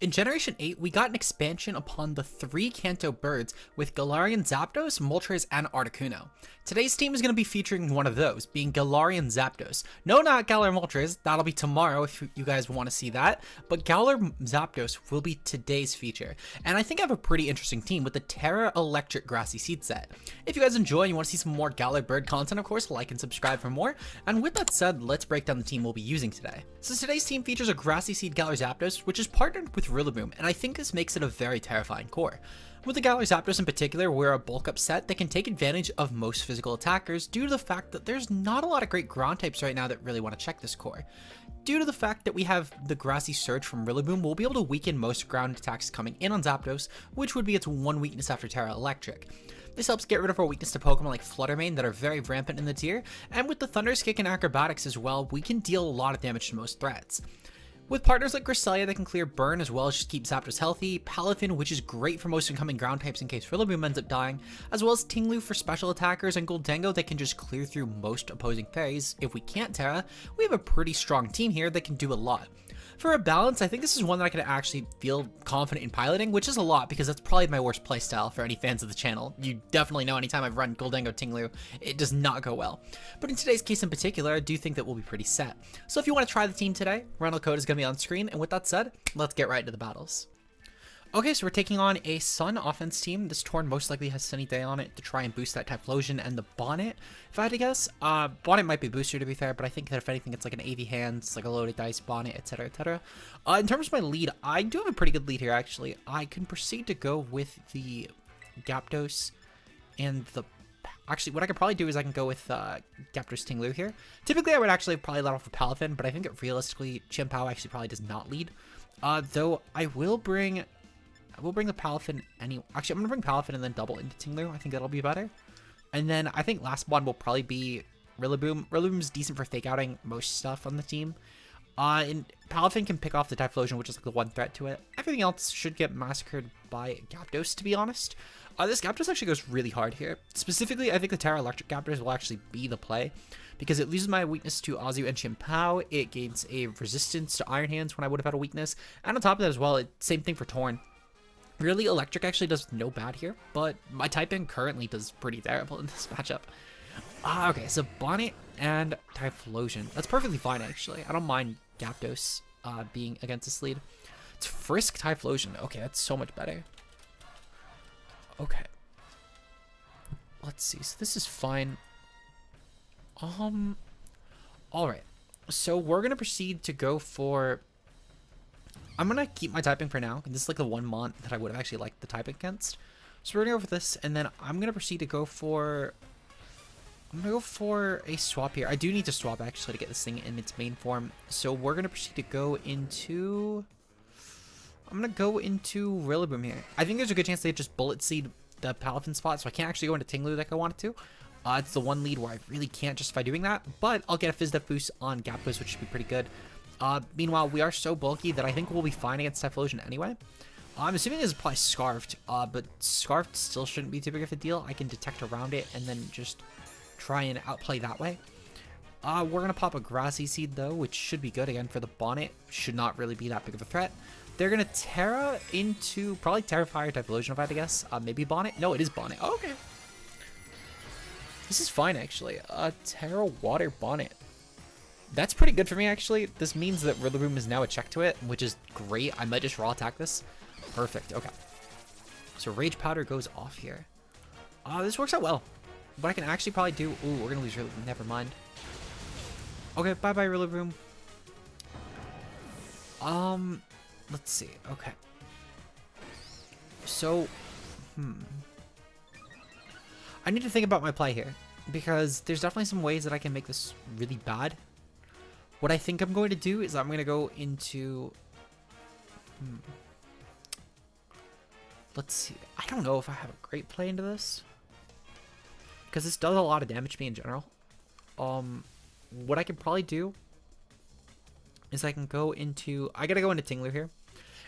In Generation 8, we got an expansion upon the 3 Kanto birds with Galarian Zapdos, Moltres, and Articuno. Today's team is going to be featuring one of those, being Galarian Zapdos. No, not Galar Moltres, that'll be tomorrow if you guys want to see that, but Galar Zapdos will be today's feature. And I think I have a pretty interesting team with the Tera Electric Grassy seed set. If you guys enjoy and you want to see some more Galar bird content, of course, like and subscribe for more. And with that said, let's break down the team we'll be using today. So today's team features a Grassy seed Galar Zapdos, which is partnered with Rillaboom, and I think this makes it a very terrifying core. With the Galar Zapdos in particular, we're a bulk up set that can take advantage of most physical attackers due to the fact that there's not a lot of great ground types right now that really want to check this core. Due to the fact that we have the Grassy Surge from Rillaboom, we'll be able to weaken most ground attacks coming in on Zapdos, which would be its one weakness after Tera Electric. This helps get rid of our weakness to Pokemon like Fluttermane that are very rampant in the tier, and with the Thunderous Kick and Acrobatics as well, we can deal a lot of damage to most threats. With partners like Cresselia that can clear burn as well as just keep Zapdos healthy, Palafin, which is great for most incoming ground types in case Rillaboom ends up dying, as well as Tinglu for special attackers, and Goldengo that can just clear through most opposing fairies. If we can't Tera, we have a pretty strong team here that can do a lot. For a balance, I think this is one that I can actually feel confident in piloting, which is a lot because that's probably my worst playstyle for any fans of the channel. You definitely know anytime I've run Goldengo Tinglu, it does not go well. But in today's case in particular, I do think that we'll be pretty set. So if you want to try the team today, rental code is going to be on screen, and with that said, let's get right into the battles. Okay, so we're taking on a Sun offense team. This Torn most likely has Sunny Day on it to try and boost that Typhlosion and the Bonnet. If I had to guess, Bonnet might be a booster to be fair, but I think that if anything, it's like an AV Hands, like a Loaded Dice, Bonnet, etc, etc. In terms of my lead, I do have a pretty good lead here, actually. I can proceed to go with the Zapdos and the... Actually, what I could probably do is I can go with Zapdos Tinglu here. Typically, I would actually probably let off with Palafin, but I think that realistically, Chien-Pao actually probably does not lead. Though I will bring the Palafin anyway. Actually, I'm going to bring Palafin and then double into Tinglu. I think that'll be better. And then I think last one will probably be Rillaboom. Rillaboom's decent for fake outing most stuff on the team. And Palafin can pick off the Typhlosion, which is like the one threat to it. Everything else should get massacred by Zapdos, to be honest. This Zapdos actually goes really hard here. Specifically, I think the Tera Electric Zapdos will actually be the play, because it loses my weakness to Azu and Chien-Pao. It gains a resistance to Iron Hands when I would have had a weakness. And on top of that as well, same thing for Torn. Really, Electric actually does no bad here, but my typing currently does pretty terrible in this matchup. Okay, so Bonnet and Typhlosion. That's perfectly fine, actually. I don't mind Zapdos being against this lead. It's Frisk Typhlosion. Okay, that's so much better. Okay. Let's see. So this is fine. Alright. So we're going to proceed to go for... I'm going to keep my typing for now. This is like the one Mont that I would have actually liked the typing against. So we're going to go for this, and then I'm going to proceed to go for... I'm going to go for a swap here. I do need to swap, actually, to get this thing in its main form. So we're going to proceed to go into... I'm going to go into Rillaboom here. I think there's a good chance they just Bullet Seed the Palafin spot, so I can't actually go into Tinglu like I wanted to. It's the one lead where I really can't justify doing that, but I'll get a Fizz Def boost on Zapdos, which should be pretty good. Meanwhile, we are so bulky that I think we'll be fine against Typhlosion anyway. I'm assuming this is probably Scarfed, but Scarfed still shouldn't be too big of a deal. I can detect around it and then just try and outplay that way. We're going to pop a Grassy Seed, though, which should be good. Again, for the Bonnet, should not really be that big of a threat. They're going to Tera into, probably Terrifier Typhlosion, if I had to guess. Maybe Bonnet? No, it is Bonnet. Oh, okay. This is fine, actually. Tera Water Bonnet. That's pretty good for me, actually. This means that Rillaboom is now a check to it, which is great. I might just raw attack this. Perfect. Okay. So Rage Powder goes off here. This works out well. What I can actually probably do... Ooh, we're going to lose Rillaboom. Never mind. Okay, bye-bye, Rillaboom. Let's see. Okay. So, I need to think about my play here, because there's definitely some ways that I can make this really bad. What I think I'm going to do is I'm going to go into... Let's see. I don't know if I have a great play into this, because this does a lot of damage to me in general. What I can probably do is I can go into... I gotta go into Tinglu here.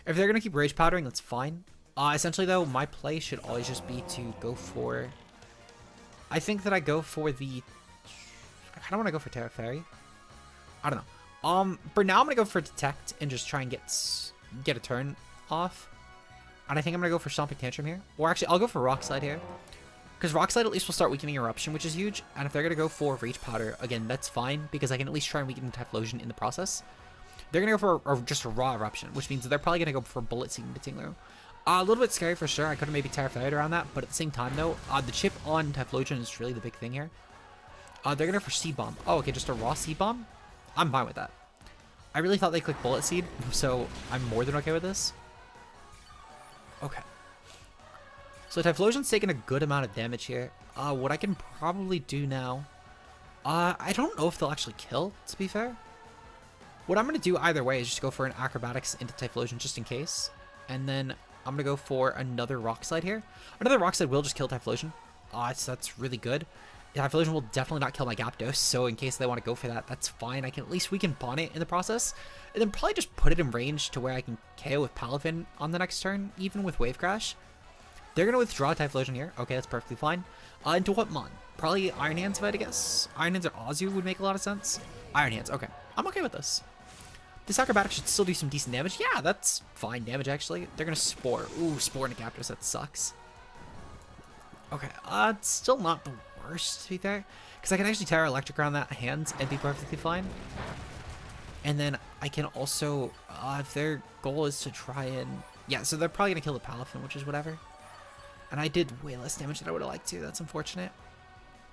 If they're gonna keep Rage Powdering, that's fine. Essentially, though, my play should always just be to go for... I think that I go for the... I kinda wanna go for Tera Fairy. I don't know. For now, I'm gonna go for Detect and just try and get a turn. off. And I think I'm going to go for Stomping Tantrum here. Or actually, I'll go for Rock Slide here. Because Rock Slide at least will start weakening Eruption, which is huge. And if they're going to go for Rage Powder, again, that's fine. Because I can at least try and weaken Typhlosion in the process. They're going to go for just a Raw Eruption, which means they're probably going to go for Bullet Seed into Tinglu. A little bit scary for sure. I could have maybe Terra-Faired around that. But at the same time, though, the chip on Typhlosion is really the big thing here. They're going to go for Seed Bomb. Oh, okay, just a Raw Seed Bomb? I'm fine with that. I really thought they clicked Bullet Seed, so I'm more than okay with this. Okay. So Typhlosion's taking a good amount of damage here. What I can probably do now... I don't know if they'll actually kill, to be fair. What I'm going to do either way is just go for an Acrobatics into Typhlosion just in case. And then I'm going to go for another Rock Slide here. Another Rock Slide will just kill Typhlosion. That's really good. Typhlosion will definitely not kill my Zapdos, so in case they want to go for that, that's fine. I can at least weaken Bonnet in the process. And then probably just put it in range to where I can KO with Palafin on the next turn, even with Wave Crash. They're going to withdraw Typhlosion here. Okay, that's perfectly fine. Into what mon? Probably Iron Hands, if I had to guess. Iron Hands or Azu would make a lot of sense. Iron Hands, okay. I'm okay with this. This Acrobatic should still do some decent damage. Yeah, that's fine damage, actually. They're going to Spore. Ooh, Spore into Zapdos, that sucks. Okay, it's still not the worst, to be fair. Because I can actually Tera Electric around that hands and be perfectly fine. And then I can also, if their goal is to try and... Yeah, so they're probably going to kill the Palafin, which is whatever. And I did way less damage than I would have liked to. That's unfortunate.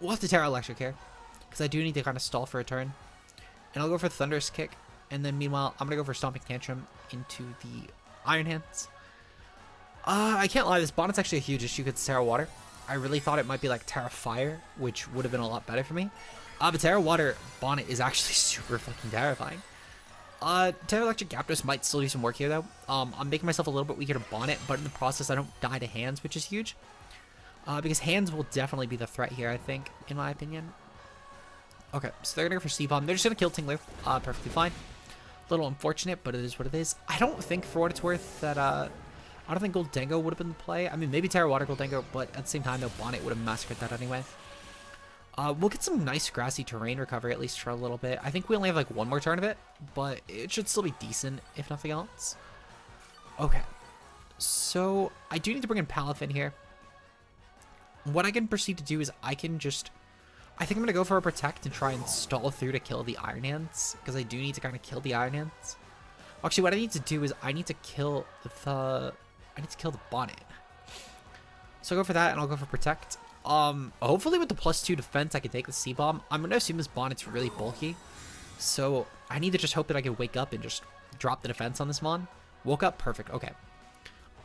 We'll have to Tera Electric here. Because I do need to kind of stall for a turn. And I'll go for Thunderous Kick. And then meanwhile, I'm going to go for Stomping Tantrum into the Iron Hands. I can't lie, this Bonnet's actually a huge issue because it's Tera Water. I really thought it might be like Tera Fire, which would have been a lot better for me. But Tera Water Bonnet is actually super fucking terrifying. Tera Electric Zapdos might still do some work here, though. I'm making myself a little bit weaker to Bonnet, but in the process, I don't die to Hands, which is huge. Because Hands will definitely be the threat here, I think, in my opinion. Okay, so they're going to go for Seed Bomb. They're just going to kill Tinglu. Perfectly fine. A little unfortunate, but it is what it is. I don't think, for what it's worth, that, I don't think Goldengo would have been the play. I mean, maybe Tera Water Goldengo, but at the same time, though, Bonnet would have massacred that anyway. We'll get some nice grassy terrain recovery, at least for a little bit. I think we only have, like, one more turn of it, but it should still be decent, if nothing else. Okay. So, I do need to bring in Palafin here. What I can proceed to do is I can just... I think I'm going to go for a Protect and try and stall through to kill the Iron Hands, because I do need to kind of kill the Iron Hands. Actually, what I need to do is I need to kill the... I need to kill the Bonnet. So I'll go for that, and I'll go for Protect. Hopefully with the +2 defense, I can take the C-Bomb. I'm going to assume this Bonnet's really bulky. So I need to just hope that I can wake up and just drop the defense on this Mon. Woke up, perfect, okay.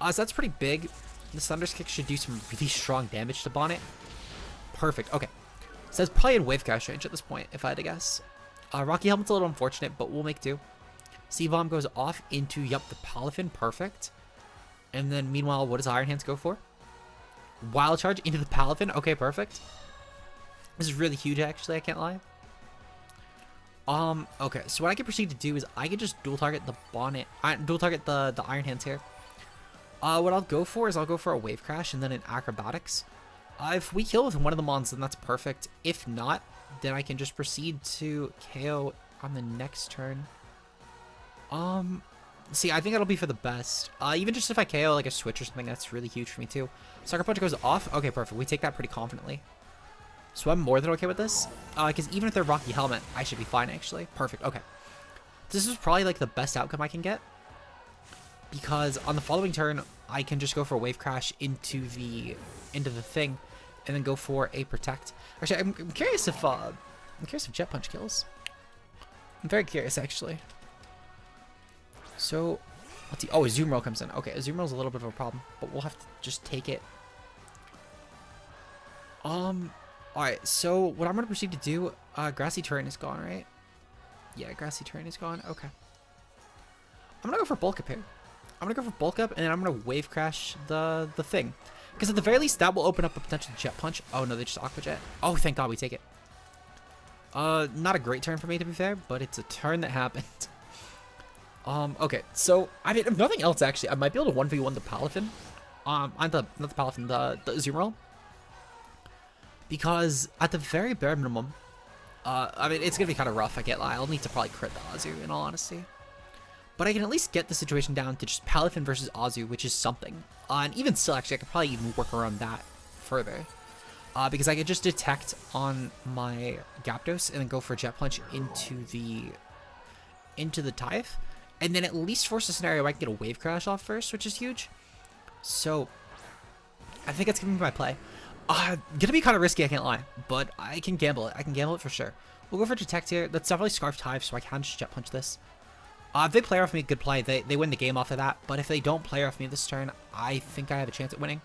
So that's pretty big. This Thunderous Kick should do some really strong damage to Bonnet. Perfect, okay. So that's probably in Wave Crash range at this point, if I had to guess. Rocky Helmet's a little unfortunate, but we'll make do. C-Bomb goes off into, yup, the Palafin, perfect. And then meanwhile, what does Iron Hands go for? Wild Charge into the Palafin. Okay, perfect. This is really huge, actually. I can't lie. Okay. So what I can proceed to do is I can just dual target the Bonnet. Dual target the Iron Hands here. What I'll go for is I'll go for a Wave Crash and then an Acrobatics. If we kill with one of the Mons, then that's perfect. If not, then I can just proceed to KO on the next turn. See, I think that'll be for the best. Even just if I KO like a Switch or something, that's really huge for me too. Sucker Punch goes off. Okay, perfect. We take that pretty confidently. So I'm more than okay with this. Because even if they're Rocky Helmet, I should be fine, actually. Perfect. Okay. This is probably like the best outcome I can get. Because on the following turn, I can just go for a Wave Crash into the thing. And then go for a Protect. Actually, I'm curious if Jet Punch kills. I'm very curious, actually. So, let's see. Oh, a Azumarill comes in. Okay, Azumarill's a little bit of a problem, but we'll have to just take it. Alright, so what I'm going to proceed to do, Grassy Terrain is gone, right? Yeah, Grassy Terrain is gone. Okay. I'm going to go for Bulk Up here. I'm going to go for Bulk Up, and then I'm going to Wave Crash the thing. Because at the very least, that will open up a potential Jet Punch. Oh, no, they just Aqua Jet. Oh, thank God we take it. Not a great turn for me, to be fair, but it's a turn that happened. Okay, so, I mean, if nothing else, actually, I might be able to 1v1 the Palafin. Not the Palafin, the Azumarill. Because, at the very bare minimum, I mean, it's gonna be kind of rough, I can't lie. I'll need to probably crit the Azu, in all honesty. but I can at least get the situation down to just Palafin versus Azu, which is something. And even still, actually, I could probably even work around that further. Because I could just detect on my Zapdos and then go for a Jet Punch into the Tithe, and then at least force a scenario where I can get a Wave Crash off first, which is huge. So I think that's gonna be my play. Gonna be kind of risky, I can't lie, but I can gamble it. I can gamble it for sure. We'll go for Detect here. That's definitely Scarf Tithe, so I can just Jet Punch this. If they play off me, good play. They win the game off of that. But if they don't play off me this turn, I think I have a chance at winning.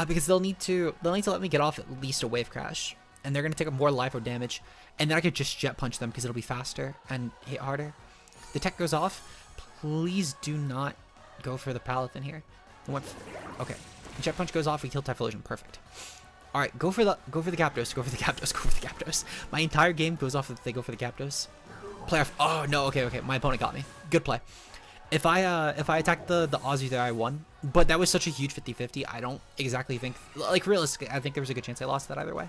Because they'll need to let me get off at least a Wave Crash, and they're gonna take up more life damage, and then I could just Jet Punch them because it'll be faster and hit harder. The tech goes off. Please do not go for the Palafin here. Okay, Jet Punch goes off. We kill Typhlosion. Perfect. All right, go for the Zapdos. Go for the Zapdos. Go for the Zapdos. My entire game goes off if they go for the Zapdos. Play off. Oh no. Okay. My opponent got me. Good play. If I attacked the Azu there, I won. But that was such a huge 50-50. I don't exactly think, like, realistically, I think there was a good chance I lost that either way.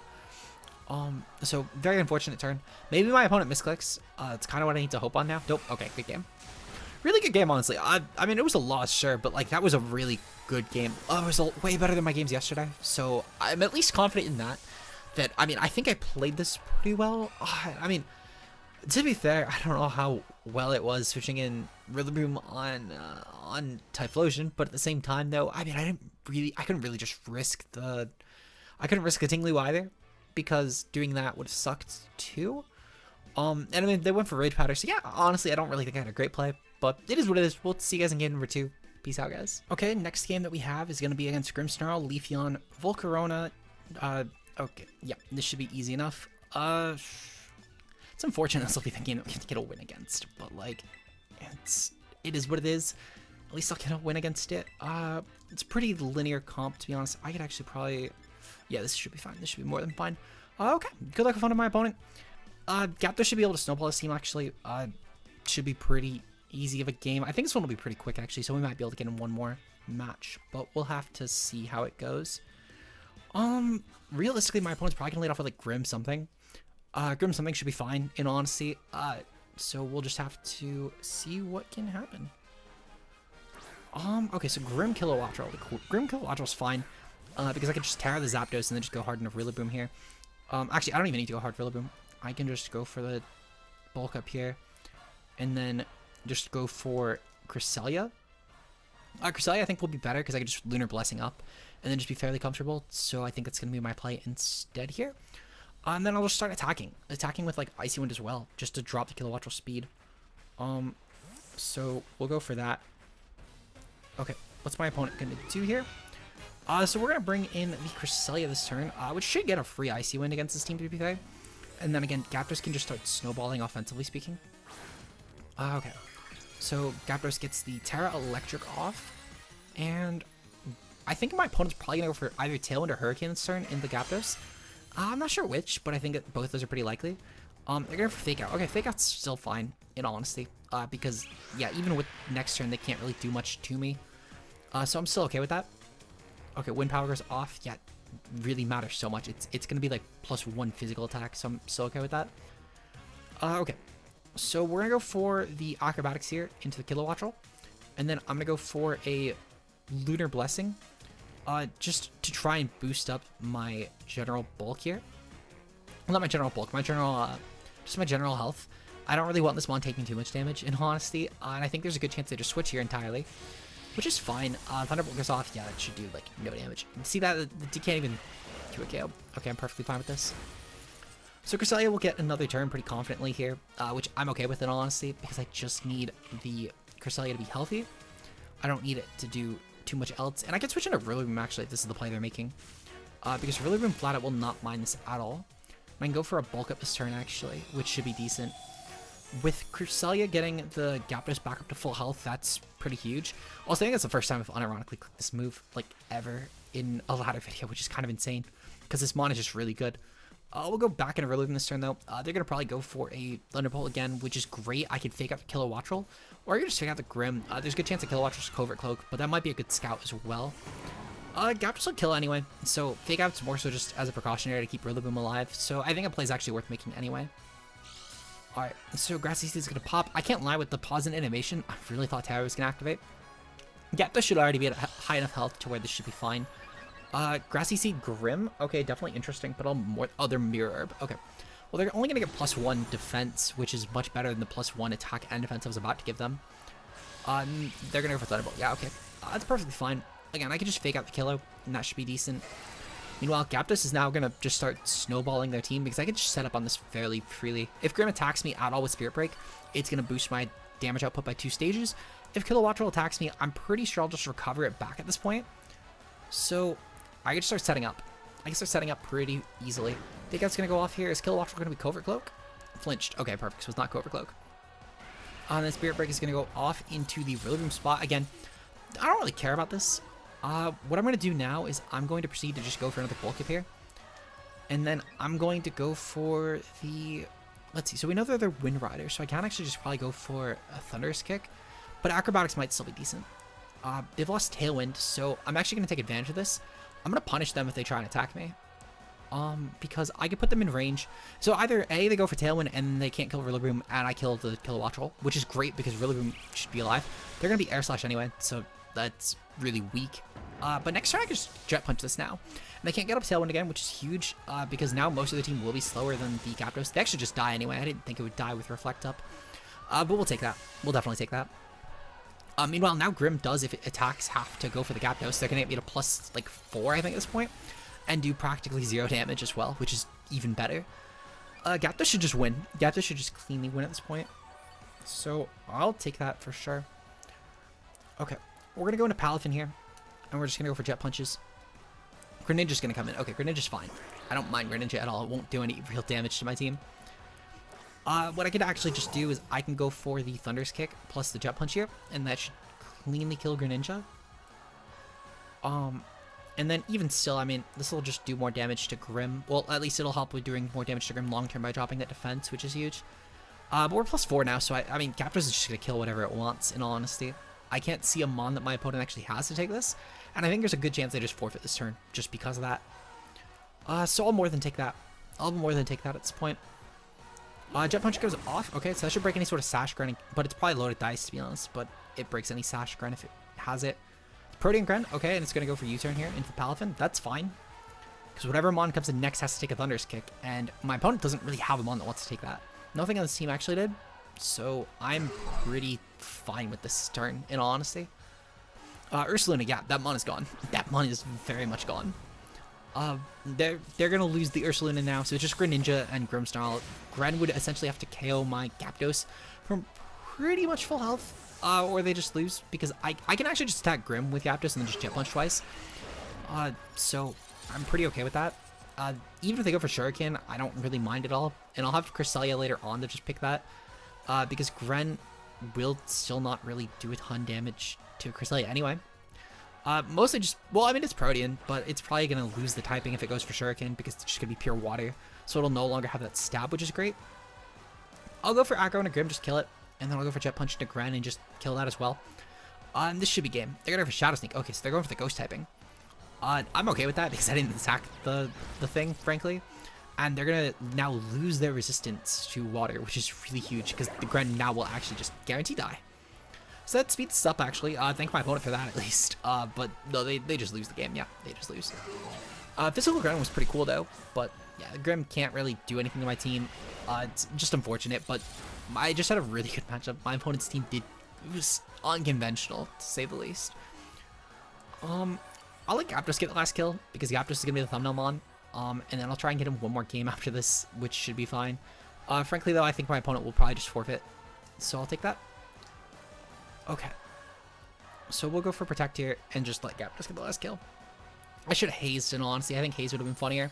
So very unfortunate turn. Maybe my opponent misclicks. It's kind of what I need to hope on now. Nope. Okay, good game. Really good game, honestly. I mean, it was a loss, sure, but like that was a really good game. It was way better than my games yesterday. So I'm at least confident in that. I mean, I think I played this pretty well. I mean, to be fair, I don't know how well it was switching in Rillaboom on Typhlosion, but at the same time, though, I mean, I couldn't really just risk the Tinglu either, because doing that would have sucked too. And I mean, they went for Rage Powder, so yeah, honestly, I don't really think I had a great play, but it is what it is. We'll see you guys in game number 2. Peace out, guys. Okay, next game that we have is going to be against Grimmsnarl, Leafeon, Volcarona. Okay, yeah, this should be easy enough. It's unfortunate this will be the game that we have to get a win against, but like, it is what it is. At least I'll get a win against it. It's pretty linear comp, to be honest. I could actually probably, yeah, this should be fine. This should be more than fine. Okay, good luck with fun to my opponent. Zapdos should be able to snowball his team, actually. Should be pretty easy of a game. I think this one will be pretty quick, actually, so we might be able to get in one more match, but we'll have to see how it goes. Realistically, my opponent's probably gonna lead off with like Grim something. Grim something should be fine, in honesty. So we'll just have to see what can happen. Okay, so Grim Kilowattrel. Grim Kilowattrel's fine, because I can just Tera the Zapdos and then just go hard into Rillaboom here. Actually, I don't even need to go hard for Rillaboom. I can just go for the bulk up here, and then just go for Cresselia. Cresselia I think will be better because I can just Lunar Blessing up, and then just be fairly comfortable. So I think that's going to be my play instead here. And then I'll just start attacking with like Icy Wind as well, just to drop the Kilowattrel speed. So we'll go for that. Okay, what's my opponent going to do here? So we're going to bring in the Cresselia this turn, which should get a free Icy Wind against this team, to be fair. And then again, Zapdos can just start snowballing offensively speaking. Okay, so Zapdos gets the Tera Electric off, and I think my opponent's probably going to go for either Tailwind or Hurricane this turn in the Zapdos. I'm not sure which, but I think that both of those are pretty likely. They're going for Fake Out. Okay, Fake Out's still fine, in all honesty, because, yeah, even with next turn, they can't really do much to me. So I'm still okay with that. Okay, Wind Power goes off. Yeah, really matters so much. It's going to be like +1 physical attack, so I'm still okay with that. Okay, so we're going to go for the Acrobatics here into the Kilowattrel, and then I'm going to go for a Lunar Blessing, just to try and boost up my general bulk here. Well, not my general bulk, just my general health. I don't really want this mon taking too much damage, in honesty, and I think there's a good chance they just switch here entirely, which is fine. Thunderbolt goes off. Yeah, that should do like no damage. See that? It can't even do a KO. Okay, I'm perfectly fine with this. So Cresselia will get another turn pretty confidently here, which I'm okay with in all honesty, because I just need the Cresselia to be healthy. I don't need it to do too much else, and I can switch into Rillaboom actually if this is the play they're making, because Rillaboom flat out will not mind this at all. I can go for a bulk up this turn actually, which should be decent. With Cresselia getting the Zapdos back up to full health, that's pretty huge. Also, I think that's the first time I've unironically clicked this move, like, ever in a ladder video, which is kind of insane, because this mon is just really good. We'll go back into Rillaboom this turn, though. They're going to probably go for a Thunderbolt again, which is great. I can fake out the Kilowattrel, or I can just fake out the Grim. There's a good chance that Kilowattrel's Covert Cloak, but that might be a good scout as well. Zapdos will kill anyway, so fake out's more so just as a precautionary to keep Rillaboom alive, so I think a play is actually worth making anyway. Alright, so Grassy is going to pop. I can't lie, with the pause and animation, I really thought Tera was going to activate. Zapdos should already be at high enough health to where this should be fine. Grassy Seed Grim. Okay, definitely interesting, but they're Mirror Herb. Okay. Well, they're only going to get +1 defense, which is much better than the +1 attack and defense I was about to give them. They're going to go for Thunderbolt. Yeah, okay. That's perfectly fine. Again, I can just fake out the Kilo, and that should be decent. Meanwhile, Zapdos is now going to just start snowballing their team because I can just set up on this fairly freely. If Grim attacks me at all with Spirit Break, it's going to boost my damage output by 2 stages. If Kilowattrel attacks me, I'm pretty sure I'll just recover it back at this point. So I can just start setting up. I can start setting up pretty easily. Think that's going to go off here. Is Kilowattrel going to be Covert Cloak? Flinched. Okay, perfect. So it's not Covert Cloak. And then Spirit Break is going to go off into the Rillaboom spot. Again, I don't really care about this. What I'm going to do now is I'm going to proceed to just go for another bulk up here. And then I'm going to go for the... Let's see. So we know they're Wind Riders, so I can actually just probably go for a Thunderous Kick. But Acrobatics might still be decent. They've lost Tailwind, so I'm actually going to take advantage of this. I'm going to punish them if they try and attack me. Because I could put them in range. So either A, they go for Tailwind and they can't kill Rillaboom, and I kill the Kilowattrel, which is great because Rillaboom should be alive. They're going to be Air Slash anyway, so that's really weak. But next turn I can just Jet Punch this now. And they can't get up Tailwind again, which is huge, because now most of the team will be slower than the Zapdos. They actually just die anyway. I didn't think it would die with Reflect up. But we'll take that. We'll definitely take that. Meanwhile, now Grim does, if it attacks, have to go for the Zapdos. They're going to get me to +4, I think, at this point. And do practically 0 damage as well, which is even better. Zapdos should just win. Zapdos should just cleanly win at this point. So I'll take that for sure. Okay, we're going to go into Palafin here. And we're just going to go for Jet Punches. Greninja's going to come in. Okay, Greninja's fine. I don't mind Greninja at all. It won't do any real damage to my team. What I could actually just do is I can go for the Thunderous Kick plus the Jet Punch here. And that should cleanly kill Greninja. And then even still, I mean, this will just do more damage to Grim. Well, at least it'll help with doing more damage to Grim long term by dropping that defense, which is huge. But we're +4 now, so I mean, Zapdos is just going to kill whatever it wants, in all honesty. I can't see a Mon that my opponent actually has to take this. And I think there's a good chance they just forfeit this turn, just because of that. So I'll more than take that. I'll more than take that at this point. Jet Punch goes off. Okay, so that should break any sort of Sash Gren, but it's probably loaded dice, to be honest. But it breaks any Sash Gren if it has it. Protean Gren, okay, and it's going to go for U-turn here into Palafin. That's fine. Because whatever Mon comes in next has to take a Thunderous Kick. And my opponent doesn't really have a Mon that wants to take that. Nothing on this team actually did. So I'm pretty fine with this turn, in all honesty. Ursaluna, yeah, that Mon is gone. That Mon is very much gone. They're going to lose the Ursaluna now, so it's just Greninja and Grimmsnarl. Gren would essentially have to KO my Zapdos from pretty much full health. Or they just lose, because I can actually just attack Grim with Zapdos and then just Jet Punch twice. So I'm pretty okay with that. Even if they go for Shuriken, I don't really mind at all. And I'll have Cresselia later on to just pick that. Because Gren will still not really do a ton damage to Cresselia anyway. Mostly just, well, I mean, it's Protean, but it's probably going to lose the typing if it goes for Shuriken, because it's just going to be pure water. So it'll no longer have that stab, which is great. I'll go for Aggro and a Grim, just kill it. And then I'll go for Jet Punch into Gren and just kill that as well. And this should be game. They're going to go for Shadow Sneak. Okay, so they're going for the Ghost typing. I'm okay with that because I didn't attack the thing, frankly. And they're going to now lose their resistance to water, which is really huge because the Gren now will actually just guarantee die. So that speeds us up, actually. Thank my opponent for that, at least. But no, they just lose the game. Yeah, they just lose. Physical Gren was pretty cool, though. But yeah, Grim can't really do anything to my team. It's just unfortunate, but I just had a really good matchup. My opponent's team it was unconventional, to say the least. I'll let Zapdos get the last kill, because Zapdos is going to be the thumbnail Mon. And then I'll try and get him one more game after this, which should be fine. Frankly, though, I think my opponent will probably just forfeit. So I'll take that. Okay. So we'll go for Protect here, and just let Zapdos get the last kill. I should have hazed, in all honesty. I think haze would have been funnier.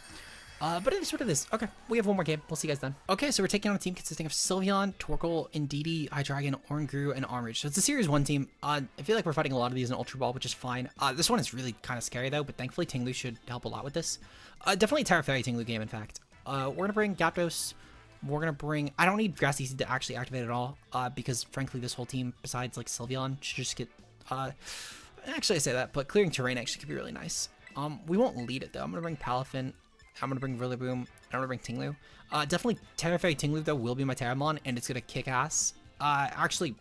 But it is what it is. Okay, we have one more game. We'll see you guys then. Okay, so we're taking on a team consisting of Sylveon, Torkoal, Indeedee, Hydreigon, Oranguru, and Armage. So it's a Series 1 team. I feel like we're fighting a lot of these in Ultra Ball, which is fine. This one is really kind of scary, though, but thankfully Tinglu should help a lot with this. Definitely a Tera Fairy Tinglu game, in fact. We're going to bring Zapdos. We're going to bring... I don't need Grassy to actually activate at all, because, frankly, this whole team, besides, like, Sylveon, should just get... actually, I say that, but clearing terrain actually could be really nice. We won't lead it, though. I'm going to bring Palafin. I'm gonna bring Rillaboom. I'm gonna bring Tinglu. Definitely Tera Fairy Tinglu though will be my Terramon, and it's gonna kick ass. Actually,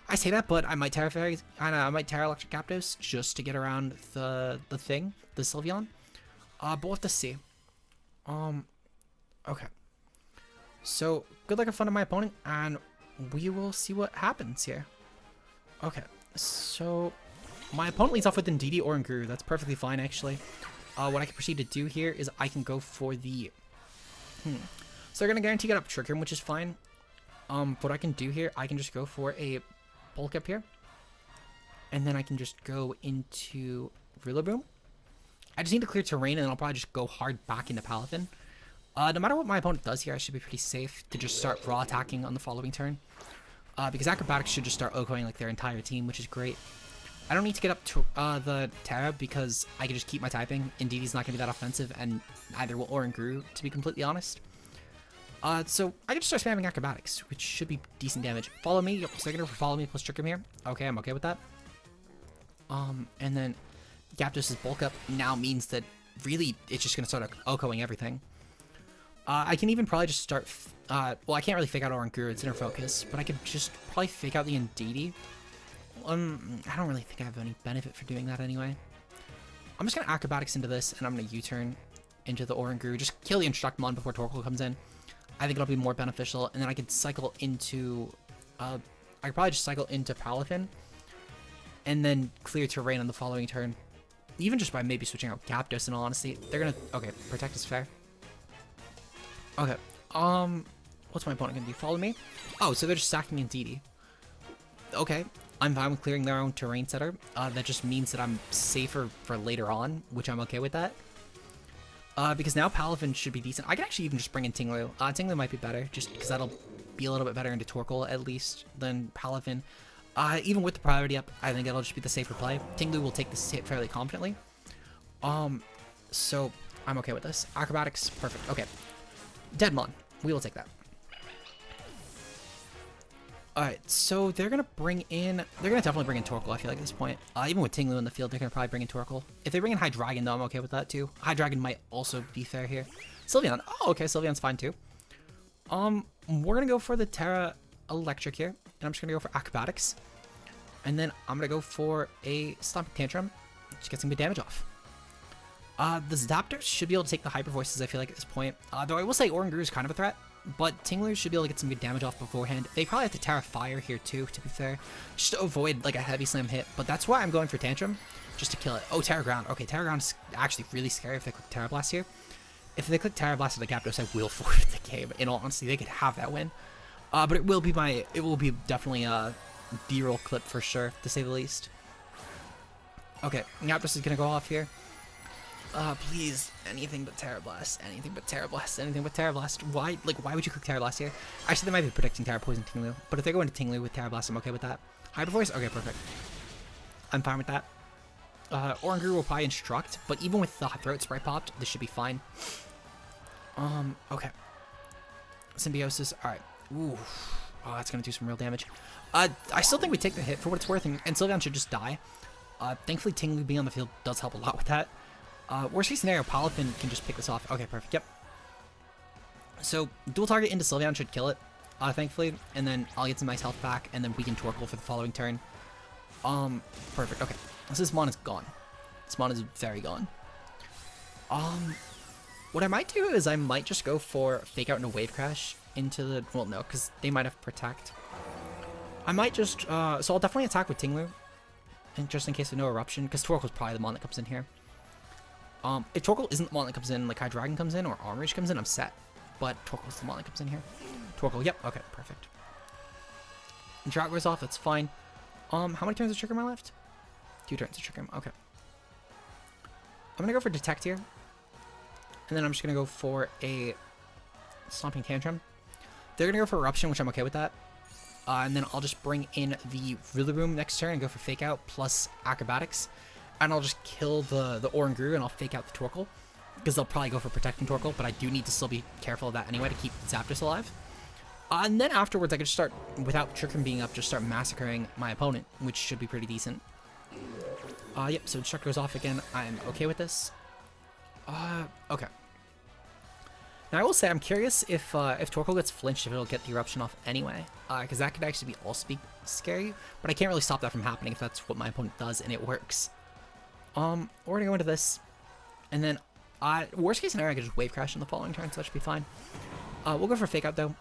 I say that, but I might Tera Fairy. I might Tera Electric Zapdos just to get around the Sylveon. But we'll have to see. Okay. So good luck and fun to my opponent, and we will see what happens here. Okay. So my opponent leads off with Indeedee or Nguru. That's perfectly fine, actually. What I can proceed to do here is I can go for the... So they're going to guarantee get up Trick Room, which is fine. What I can do here, I can just go for a Bulk Up here. And then I can just go into Rillaboom. I just need to clear terrain, and then I'll probably just go hard back into Palafin. No matter what my opponent does here, I should be pretty safe to just start raw attacking on the following turn. Because Acrobatics should just start OHKOing like their entire team, which is great. I don't need to get up to the Tera because I can just keep my typing. Indeedee's not going to be that offensive, and neither will Nguru, to be completely honest. So I can just start spamming Acrobatics, which should be decent damage. Follow me. Yep, so they're going to follow me plus Trick Room here. Okay, I'm okay with that. And then Zapdos' Bulk Up now means that really it's just going to start OHKOing everything. I can even probably just start... well, I can't really fake out Nguru, it's Inner Focus, but I could just probably fake out the Indeedee. I don't really think I have any benefit for doing that anyway. I'm just going to Acrobatics into this, and I'm going to U-turn into the Nguru. Just kill the Instructmon before Torkoal comes in. I think it'll be more beneficial, and then I could cycle into... I could probably just cycle into Palafin, and then clear terrain on the following turn. Even just by maybe switching out Zapdos, in all honesty. They're going to... Okay, Protect is fair. Okay, what's my opponent gonna do? Follow me? Oh, so they're just sacking Indeedee. Okay, I'm fine with clearing their own terrain setter. That just means that I'm safer for later on, which I'm okay with that. Because now Palafin should be decent. I could actually even just bring in Tinglu. Tinglu might be better, just because that'll be a little bit better into Torkoal, at least, than Palafin. Even with the priority up, I think it'll just be the safer play. Tinglu will take this hit fairly confidently. So I'm okay with this. Acrobatics, perfect. Okay. Deadmon. We will take that. Alright, so they're going to bring in... They're going to definitely bring in Torkoal, I feel like, at this point. Even with Tinglu in the field, they're going to probably bring in Torkoal. If they bring in Hydreigon, though, I'm okay with that, too. Hydreigon might also be fair here. Sylveon. Oh, okay, Sylveon's fine, too. We're going to go for the Tera Electric here. And I'm just going to go for Acrobatics. And then I'm going to go for a Stomping Tantrum. Just get some good damage off. The Zapdos should be able to take the Hyper Voices, I feel like, at this point. Though I will say Nguru is kind of a threat, but Tinglu should be able to get some good damage off beforehand. They probably have to Tera Fire here, too, to be fair, just to avoid, like, a Heavy Slam hit. But that's why I'm going for Tantrum, just to kill it. Oh, Tera Ground. Okay, Tera Ground is actually really scary if they click Tera Blast here. If they click Tera Blast at the Zapdos, I will forfeit the game. In all honesty, they could have that win. But it will be definitely a B-roll clip for sure, to say the least. Okay, Zapdos is going to go off here. Please, anything but Tera Blast, anything but Tera Blast, anything but Tera Blast. Why would you click Tera Blast here? Actually, they might be predicting Tera Poison Tinglu, but if they go into Tinglu with Tera Blast, I'm okay with that. Hyper Voice? Okay, perfect. I'm fine with that. Nguru will probably Instruct, but even with the Throat Sprite popped, this should be fine. Okay. Symbiosis, alright. Ooh. Oh, that's gonna do some real damage. I still think we take the hit for what it's worth, and Sylveon should just die. Thankfully, Tinglu being on the field does help a lot with that. Worst case scenario, Palafin can just pick this off. Okay, perfect. Yep. So, dual target into Sylveon should kill it, thankfully. And then I'll get some nice health back, and then we can Torkoal for the following turn. Perfect. Okay. So this Mon is gone. This Mon is very gone. What I might do is I might just go for Fake Out and a Wave Crash into the... Well, no, because they might have Protect. I might just... so I'll definitely attack with Tinglu, and just in case of no Eruption, because Torkoal's probably the Mon that comes in here. If Torkoal isn't the one that comes in, like Hydreigon comes in or Arm Reach comes in, I'm set. But Torkoal's the one that comes in here. Torkoal, yep, okay, perfect. Drought goes off, that's fine. How many turns of Trick Room am I left? 2 turns of Trick Room, okay. I'm gonna go for Detect here. And then I'm just gonna go for a Stomping Tantrum. They're gonna go for Eruption, which I'm okay with that. And then I'll just bring in the Rillaboom next turn and go for Fake Out plus Acrobatics. And I'll just kill the Nguru and I'll fake out the Torkoal. Because they'll probably go for protecting Torkoal, but I do need to still be careful of that anyway to keep Zapdos alive. And then afterwards I can just start, without Trick Room being up, just start massacring my opponent, which should be pretty decent. Yep, so Instruct goes off again. I'm okay with this. Okay. Now I will say I'm curious if Torkoal gets flinched, if it'll get the eruption off anyway, because that could actually be also scary. But I can't really stop that from happening if that's what my opponent does and it works. We're gonna go into this, and then worst case scenario I could just wave crash in the following turn, so that should be fine. We'll go for Fake Out though.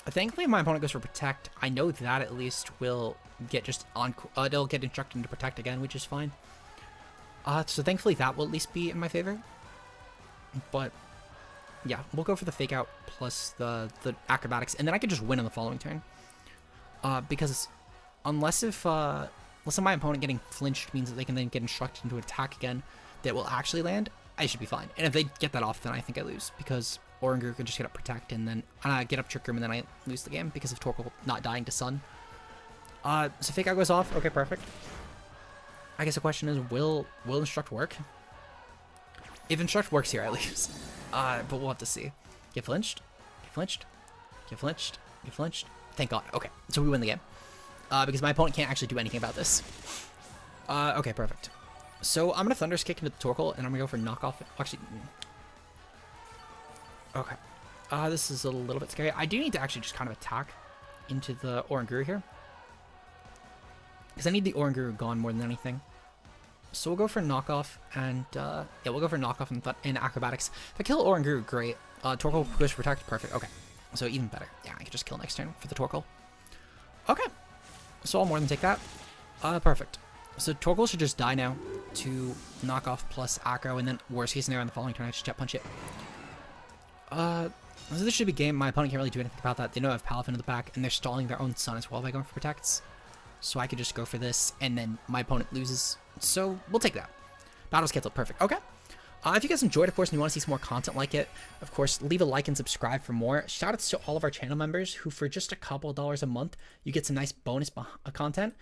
Thankfully, if my opponent goes for Protect, I know that at least will get just on. They'll get instructed into Protect again, which is fine. So thankfully that will at least be in my favor. But yeah, we'll go for the Fake Out plus the Acrobatics, and then I could just win on the following turn. Because unless my opponent getting flinched means that they can then get instructed into attack again, that will actually land, I should be fine. And if they get that off, then I think I lose, because Oranguru can just get up Protect and then get up Trick Room, and then I lose the game because of Torkoal not dying to Sun. So Fake Out goes off. Okay, perfect. I guess the question is, will Instruct work? If Instruct works here, I lose. But we'll have to see. Get flinched. Get flinched. Get flinched. Get flinched. Thank God. Okay, so we win the game. Because my opponent can't actually do anything about this. Okay, perfect. So I'm going to Thunderous Kick into the Torkoal, and I'm going to go for Knockoff. Actually, okay. This is a little bit scary. I do need to actually just kind of attack into the Oranguru here, because I need the Oranguru gone more than anything. So we'll go for Knockoff, and yeah, we'll go for Knockoff and Acrobatics. If I kill Oranguru, great. Torkoal goes for Protect, perfect. Okay, so even better. Yeah, I can just kill next turn for the Torkoal. Okay, so I'll more than take that. Perfect. So Torkoal should just die now to Knockoff plus Acro, and then worst case scenario on the following turn, I just Jet Punch it. So this should be game. My opponent can't really do anything about that. They know I have Palafin in the back, and they're stalling their own Sun as well by going for Protects. So I could just go for this, and then my opponent loses. So we'll take that. Battle's canceled. Perfect. Okay. If you guys enjoyed, of course, and you want to see some more content like it, of course, leave a like and subscribe for more. Shoutouts to all of our channel members who, for just a couple of dollars a month, you get some nice bonus content.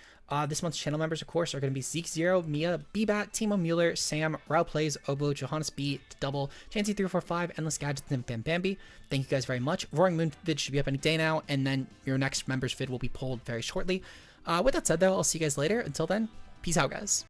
This month's channel members, of course, are going to be Zeke Zero, Mia, Bbat, Timo Mueller, Sam, Rao Plays, Obo, Johannes B, Double, Chansey345, Endless Gadgets, and Bam Bambi. Thank you guys very much. Roaring Moon vid should be up any day now, and then your next members vid will be pulled very shortly. With that said, though, I'll see you guys later. Until then, peace out, guys.